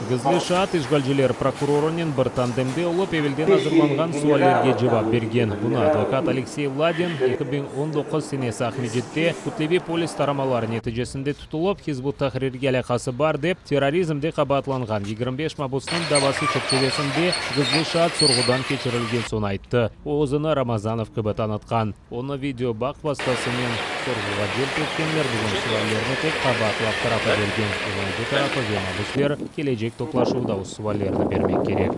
Гызлышат ишгалжилер прокурорунен бір тандемде олып евелден азырланған суалерге жауап берген. Бұны адвокат Алексей Ладин 2019 сенесі Ахмеджетте Кутлеви полис тарамалары нәтижесінде тұтылып, Хизбут Тахрирге алақасы бар деп терроризмде қабатланған 25 мабусының давасы чекчевесінде Гызлышат сұрғыдан кечірілген сон айтты. Оғызыны Рамазанов кібі танытқан. Оны видео бақ бастасымен сұрғыға желп еткенлер бүгін суалеріне тек қабатлап тарафа берген. Оңайды тарафы жемабуслер кележек топлашуда суалерді бермек керек.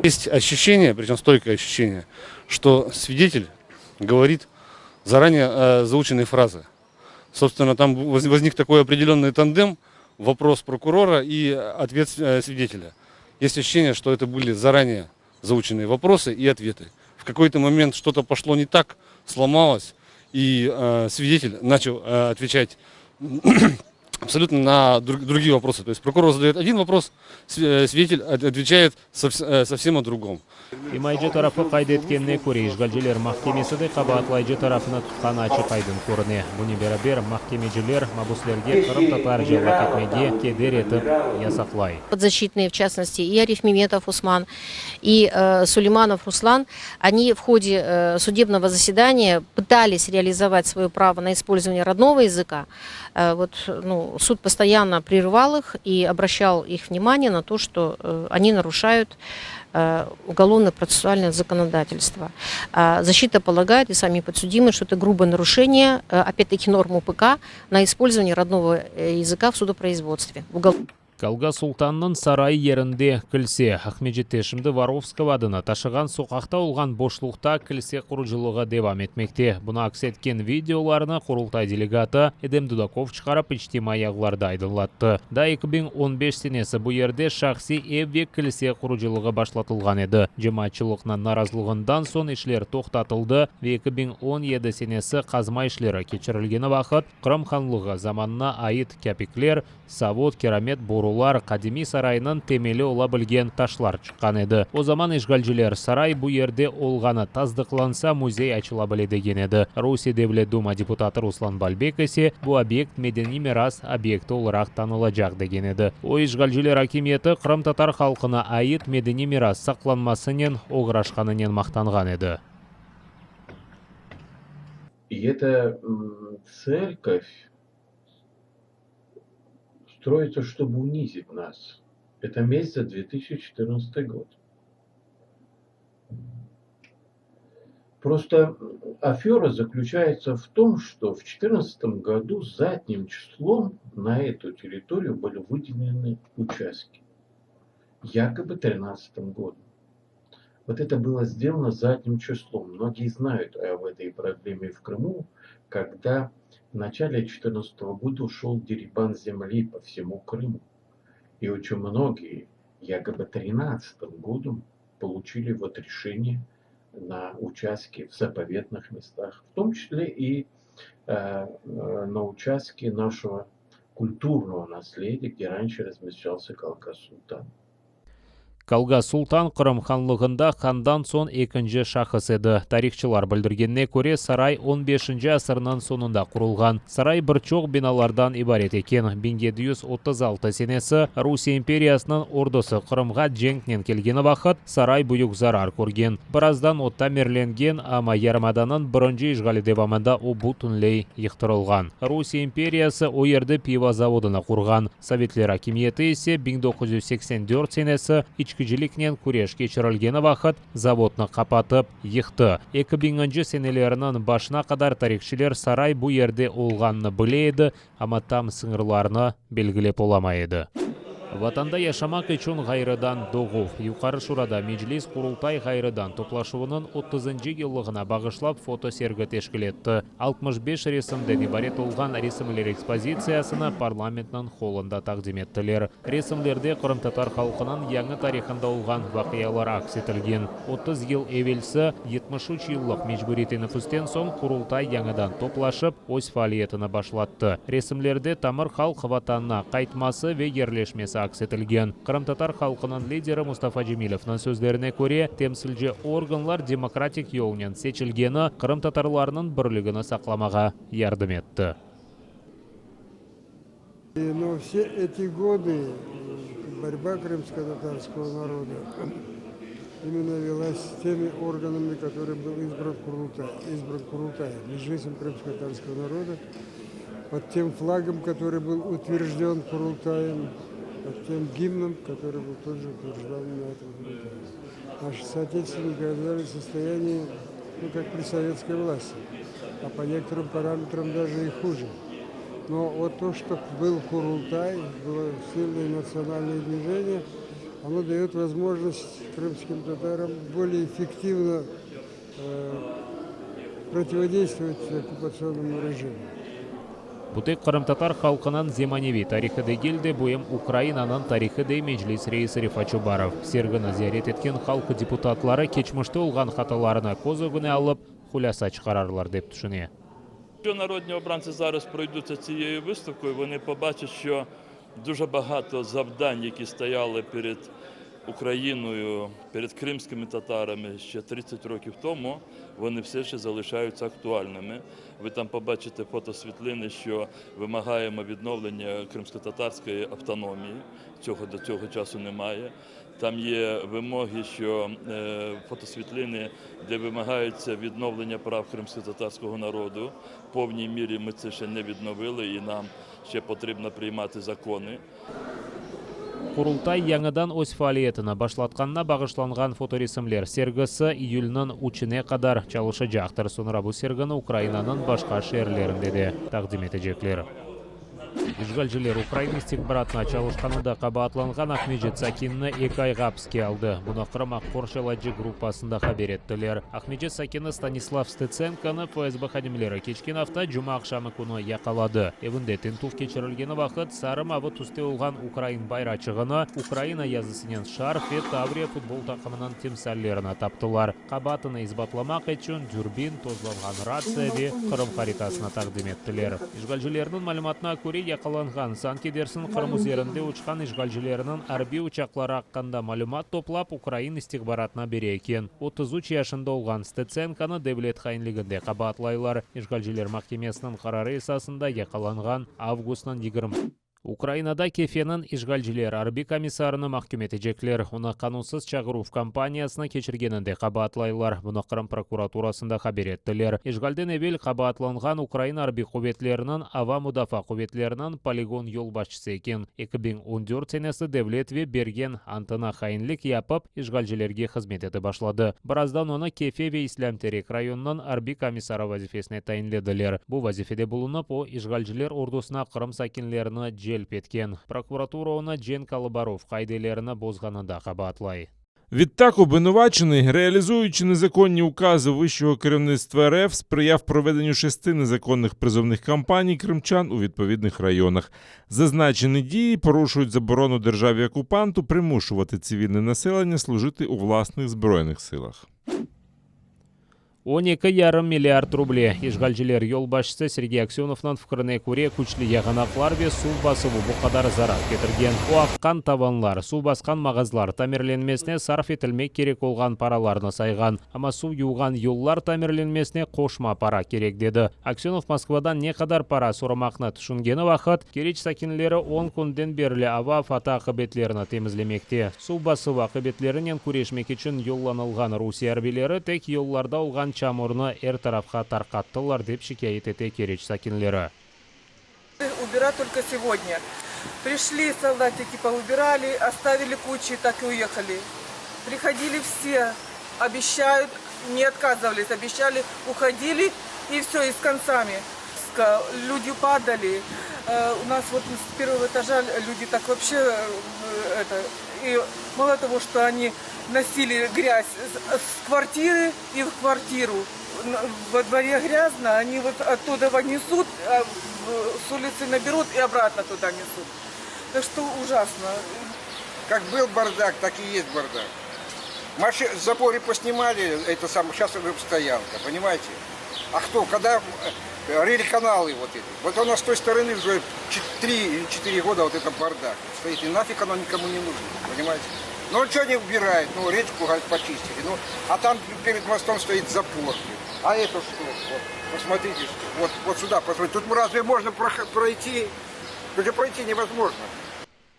Есть ощущение, причем стойкое ощущение, что свидетель говорит заранее заученные фразы. Собственно, там возник такой определенный тандем, вопрос прокурора и ответ свидетеля. Есть ощущение, что это были заранее заученные вопросы и ответы. В какой-то момент что-то пошло не так, сломалось, и свидетель начал отвечать абсолютно на другие вопросы. То есть прокурор задает один вопрос, свидетель отвечает совсем о другом. Имайджы тарафы қайды еткеніне көре ишгалжилер махкемесі де қабатлайджы тарафына тұтқан ачы қайдың көріне. Бұны берабер махкемежилер мабуслерге қырым татар жауап етмеге кедер етіп ясақлай. Подзащитные, в частности, и Арифметов Усман, и Сулейманов Руслан, они в ходе судебного заседания пытались реализовать свое право на использование родного языка. Суд постоянно прерывал их и обращал их внимание на то, что они нарушают уголовно-процессуальное законодательство. Защита полагает, и сами подсудимые, что это грубое нарушение, опять-таки, норм УПК на использование родного языка в судопроизводстве. Калга Султанның сарай ерінде кілсе, Ахмеджетте шымды Варовского адына ташыған соқақта олған бошлықта кілсе құрылжылығы девам етмекте. Бұна аксеткен видеоларына құрылтай делегаты Эдем Дудаков шығарып іштемай ағыларда айдылатты. Да 2015 сенесі бұл ерде шақси еввек кілсе құрылжылығы башлатылған еді. Жематшылықнан наразылығындан сон ішлер тоқтатылды. 2017 сенесі қазма ішлері кечірілгені вақыт Қырым ханлығы заманына айыт кәпіклер, Савод, Керамет, Борулар, Қадими сарайының темелі ола білген ташлар шыққан еді. О заман ишгалжилер сарай бұл ерде олғаны таздықланса музей ачыла біледеген еді. Руси Девлет Дума депутаты Руслан Бальбек есе бұл объект медени мирас объекті оларақ танылacak деген еді. О ишгалжилер акиметі Қырым татар халқына айыт медени мирас сақланмасынен оғырашқанынен мақтанған еді. И эта церковь строится, чтобы унизить нас. Это месть за 2014 год. Просто афера заключается в том, что в 2014 году задним числом на эту территорию были выделены участки. Якобы 2013 годом. Вот это было сделано задним числом. Многие знают об этой проблеме в Крыму, когда в начале 2014 года ушел дерибан земли по всему Крыму. И очень многие, якобы 2013 годом, получили решение на участки в заповедных местах, в том числе и на участке нашего культурного наследия, где раньше размещался Калга Султан. Калга Султан Қырым ханлығында хандан сон екінші шақыс еді. Тарихчылар білдіргенне көре сарай 15-ші асырның сонында құрылған. Сарай бір чоқ биналардан ибарет екен. 1736 сенесі Русия империясының ордысы Қырымға женгнен келгені вақыт сарай бұйық зарар көрген. Біраздан отта мерленген, ама ярмаданын бірінші ишғалі девамында о бұтынлей иқтырылған. Русия империясы о ерді пива заводына құрған. Советлер акиметі есе 1984 сенесі күйжілікнен күреш кечірілгені вақыт заводны қапатып, йықты. 2000 сенелерінің башына қадар тарихшілер сарай бұл ерде олғанны білейді, ама там сыңырларны белгілеп оламайды. Ватанда яшамак үчүн гайрыдан догу. Юқары шурада Меджлис Курултай гайрыдан топлашуының 30-нчы еллыгына багышлап фото сергі тешкил етті. 65 ресімден ибарет олған ресімлер экспозициясыны парламентнің холында тақдим еттілер. Ресімлерде Қырым татар халқының яңы тарихында олған вақиялар акс етілген. 30 ел евелсі 73 еллық мечбүретіні фүстен соң Курултай яңыдан топлашып, өз фаалиетіні башлатты. Ресімлерде тамыр халқ ватанына қайтмасы ве ерлешмесі акс етілген. Қырым татар халқының лидері Мустафа Джемилевнің сөздеріне көре, темсілже органлар демократик yolunен сечілгені Қырым татарларының бірлігіні сақламаға ярдым етті. Но все эти годы борьба крымско-татарского народа именно велась с теми органами, которые был избран Курултай, Меджлисом крымско-татарского народа, под тем флагом, который был утвержден Курултаем, под тем гимном, который был тоже утвержден на этом Курултае. Наши соотечественники оказались в состоянии, как при советской власти, а по некоторым параметрам даже и хуже. Но вот то, что был Курултай, было сильное национальное движение, оно дает возможность крымским татарам более эффективно противодействовать оккупационному режиму. Бутек Кырым-татар халкынан земаневи тарихы келді, бұйым Украинанын тарихы Меджлис рейсі Рифат Чубаров. Сергіні зиярет еткен халқы депутатлары кечмішті олған хаталарына көз өгіне алып, хуляса чықарарлар деп түшіне. Якщо народні обранці зараз пройдуться цією виставкою, вони побачать, що дуже багато завдань, які стояли перед Україною, перед кримськими татарами ще 30 років тому, вони все ще залишаються актуальними. Ви там побачите фотосвітлини, що вимагаємо відновлення кримсько-татарської автономії. Цього до цього часу немає. Там є вимоги, що фотосвітлини, де вимагається відновлення прав кримсько-татарського народу. В повній мірі ми це ще не відновили і нам ще потрібно приймати закони. Курултай яңадан өз фаалиетіні башлатқанына бағышланған фоторесімлер сергісі июльнің учіне қадар чалышы жақтыр. Сонра бұл сергіні Украинаның башқа шерлерінде де тақдим етежеклер. Ишгалчылар Украина стикбаратына чалышқанында қабатланған Ахмеджет Сакинны 2 айға хапске алды. Бұны Қырым Аққоршаладжы группасында хабар еттілер. Ахмеджет Сакинны Станислав Стеценканы ФСБ хадимлері кечкен авта жұма ақшамы күні яқалады. Евінде тентув кечірілгені вақыт сарым авы түсте олған Украин байрачығыны Украина язысынен шарф и Таврия футбол тақымынан темсаллеріні таптылар. Қабатыны избатламақ етчен дүрбин тозланған рация ве Қырым харитасына тақдим еттілер. Ишгалчыларның мәліметіне көре яқаланған Санкедерсін Қырым üzerinde ұшқан ишгалчыларының әрби ұшақлары аққанда мәлімат топлап Украин истихбаратына бере екен. 33 yaşında olған Стеценканы Devlet хайынлігінде қабатлайлар. Ишгалчылар махкемесінің қарары esasında яқаланған августның 20. Украинада кефенің ишгалчылар арби комиссарыны махкүм етежеклер. Оны қанунсыз чағыру компаниясына кечіргенінде қабатлайлар. Бұны Қырым прокуратурасында хабар еттілер. Ишгалден эвел қабатланған Украина арби құветлерінің ава мудафа құветлерінің полигон yol başçısı екен. 2014 senesi devlet ve берген антына хайынлік япып ишгалчыларге қызмет еті башлады. Біраздан оны Кефе ve İslam Terek районының арби комиссары вазифесіне тайынледілер. Бұл вазифеде бұлынып, о ишгалчылар ордусына Қырым сакинлеріні желп еткен. Прокуратура оны Джен Калабаров қайделеріні бозғанында қабатлай. Відтак обвинувачений, реалізуючи незаконні укази вищого керівництва РФ, сприяв проведенню 6 незаконних призовних кампаній кримчан у відповідних районах. Зазначені дії порушують заборону державі-окупанту примушувати цивільне населення служити у власних збройних силах. 12,5 миллиард рублей. Ишгалчылар yol başçısı Сергей Аксеновның фікіріне көре күчлі яғанақлар ве су басывы бұл қадар зарар кетірген. О аққан таванлар, су басқан мағазлар тамирленмесіне сарф етілмек керек олған параларны сайған. Ама су юған yollar тамирленмесіне қошма пара керек деді. Аксенов Москвадан не қадар пара сұрамақны түшінгені вақыт, Кереч сакинлері 10 күнден берлі ава фата қыбетлеріні темізлемекте. Су басывы қыбетлерінен көрешмек үшін yollanылған Русия арбилері тек yollarda олған чамурны эр тарафқа тарқаттылар деп шикает ете Кереч сакинлері. Убирать только сегодня. Пришли солдатики, поубирали, оставили кучи, так и уехали. Приходили все, обещают, не отказывались, обещали, уходили и все, и с концами. Люди падали. У нас вот с первого этажа люди так вообще и мало того, что они носили грязь с квартиры и в квартиру. Во дворе грязно, они вот оттуда несут, с улицы наберут и обратно туда несут. Так что ужасно. Как был бардак, так и есть бардак. Машины, заборы поснимали, это самое, сейчас уже стоянка, понимаете? А кто, когда рель-каналы вот эти, вот у нас с той стороны уже 3 или 4 года вот это бардак стоит, и нафиг оно никому не нужно, понимаете? Ну что не убирают, ну речку почистили, ну, а там перед мостом стоит запор. А это что? Вот, посмотрите, вот сюда, посмотрите, тут разве можно пройти? Уже пройти невозможно.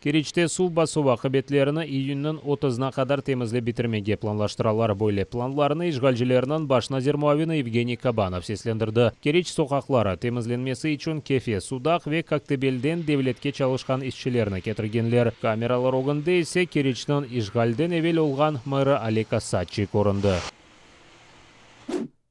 Керечте су басу вақыбетлеріні июннің 30-на қадар темізле бітірмеге планлаштыралар бойле. Планларыны ишгалжилерінен баш назир муавины Евгений Кабанов сеслендірді. Кереч соқақлары темізленмесі үшін кефе, судақ ве Коктебелден девлетке чалышқан ишчілеріні кетіргенлер. Камералар оғынды есе Керечнің ишгалден евел олған мэрі Олег Осадчий көрінді.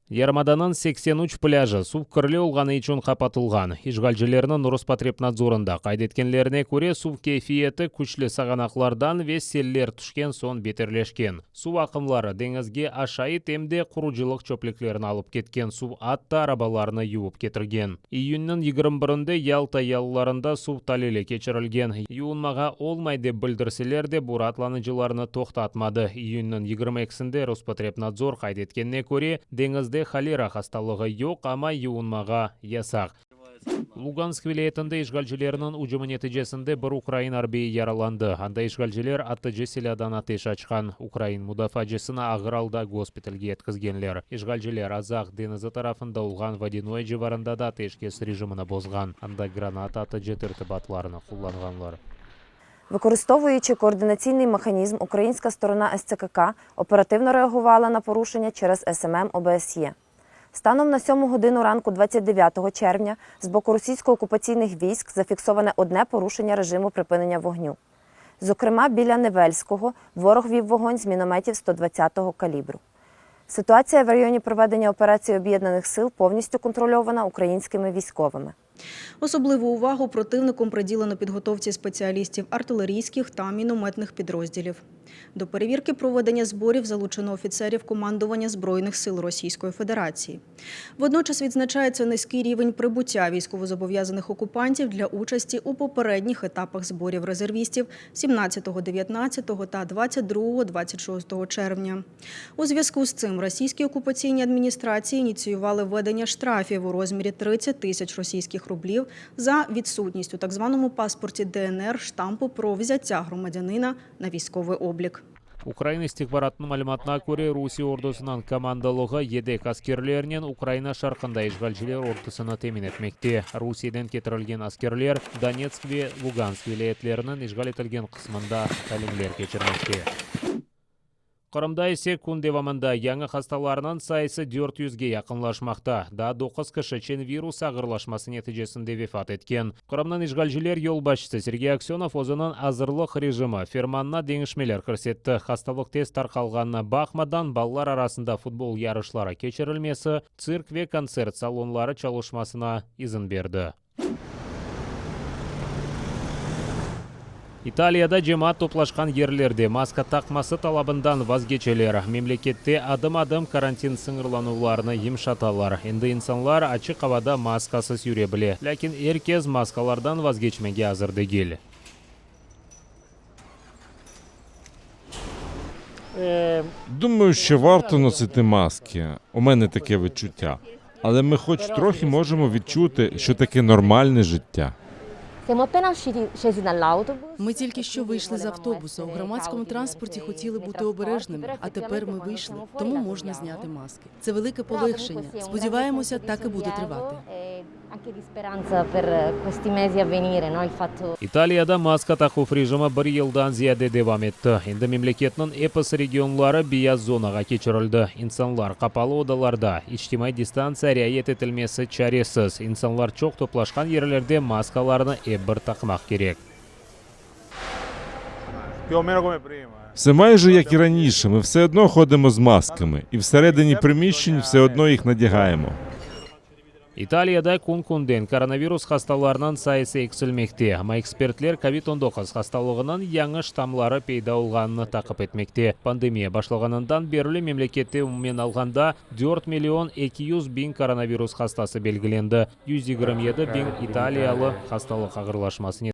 Ярмаданын 83 пляжы су кірле олғаны үшін қапатылған. Ишгалжилерінің Роспотребнадзорында қайдеткенлеріне көре су кейфиеті күчлі сағанақлардан вес селлер түшкен сон бетерлешкен. Су ақымлары деңізге ашайы темде құружилық чөпліклерін алып кеткен, су атты арабаларыны юып кетірген. Июннің 21-інде Ялта ялыларында су талелі кечірілген. Юынмаға олмайды білдірселер де бұратланычыларыны тоқтатмады. Июннің 22-інде Роспотребнадзор қайдеткеніне көре деңізде холера хасталығы yok, ama yuынмаға ясақ. Луганск вилаятында ишгалжилерінің ұжымы нәтижесінде бір Украин арбейі яраланды. Анда ишгалжилер атты селядан атеш ашқан. Украин мудафаджесіні Ағыралда госпитальге еткізгенлер. Ишгалжилер Азақ денізі тарафында ұлған Водяной живарында да атешкес режиміні бозған. Анда гранат атты тіртібатларыны құлланғанлар. Використовуючи координаційний механізм, українська сторона СЦКК оперативно реагувала на порушення через СММ ОБСЄ. Станом на 7 годину ранку 29 червня з боку російсько-окупаційних військ зафіксоване одне порушення режиму припинення вогню. Зокрема, біля Невельського ворог вів вогонь з мінометів 120-го калібру. Ситуація в районі проведення операції Об'єднаних сил повністю контрольована українськими військовими. Особливу увагу противником приділено підготовці спеціалістів артилерійських та мінометних підрозділів. До перевірки проведення зборів залучено офіцерів командування Збройних сил Російської Федерації. Водночас відзначається низький рівень прибуття військовозобов'язаних окупантів для участі у попередніх етапах зборів резервістів 17, 19 та 22, 26 червня. У зв'язку з цим російські окупаційні адміністрації ініціювали введення штрафів у розмірі 30 тисяч російських рублів за відсутність у так званому паспорті ДНР штампу про взяття громадянина на військовий облік. Украина стихбаратының мәліметіне көре Русия ордысынан командалығы едек аскерлерінен Украина шарқында ишгалжилер ортысыны темин етмекте. Русиядан кетірілген аскерлер Донецк ве Луганск вилаятлерінің ишгал етілген қысмында тәлімлер кечірмекте. Қырымда есе күн девамында яңы хасталарынан сайысы 400-ге яқынлашмақта. Да 9 кіші чен вирус ағырлашмасы нәтижесінде вефат еткен. Қырымнан ишгалжилер ел басшысы Сергей Аксенов өзінің азырлық режимі ферманна деңішмелер көрсетті. Хасталық тест тарқалғанына бақмадан балалар арасында футбол ярышлары кечірілмесі, цирк ве концерт салонлары чалышмасына изін берді. Италияда жемаат топлашқан ерлерде маска тақмасы талабындан вазгечелер. Мемлекетте адым-адым карантин сыңырлануларыны емшаталар. Енді инсанлар ачық авада маскасыз юре біле. Ләкин эркез маскалардан вазгечмеге азырды кел. Думаю, що варто носити маски. У мене таке відчуття. Але ми хоч трохи можемо відчути, що таке нормальне життя. Ми тільки що вийшли з автобуса. У громадському транспорті хотіли бути обережними, а тепер ми вийшли, тому можна зняти маски. Це велике полегшення. Сподіваємося, так і буде тривати. Италияда маска тақуф режимі бір елдан зияде девам етті. Енді мемлекетінің эпос регионлары бияз зонаға кечірілді. İnsanlar қапалы одаларда, ичтимай дистанция riayet етілмесі чаресіз. İnsanlar çok топлашқан ерлерде маскаларыны бір тақмақ керек. Все майже як і раніше, ми все одно ходимо з масками. І всередині приміщень все одно їх надягаємо. Италияда күн-күнден коронавирус хасталарынан сайысы ексілмекте. Ама экспертлер COVID-19 хасталығынан яңы штамлары пейда олғаныны тақып етмекте. Пандемия башлағанынан берілі мемлекетте уммен алғанда 4 миллион 200 бин коронавирус хастасы белгіленді. 127 бин италиялы хасталық ағырлашмасын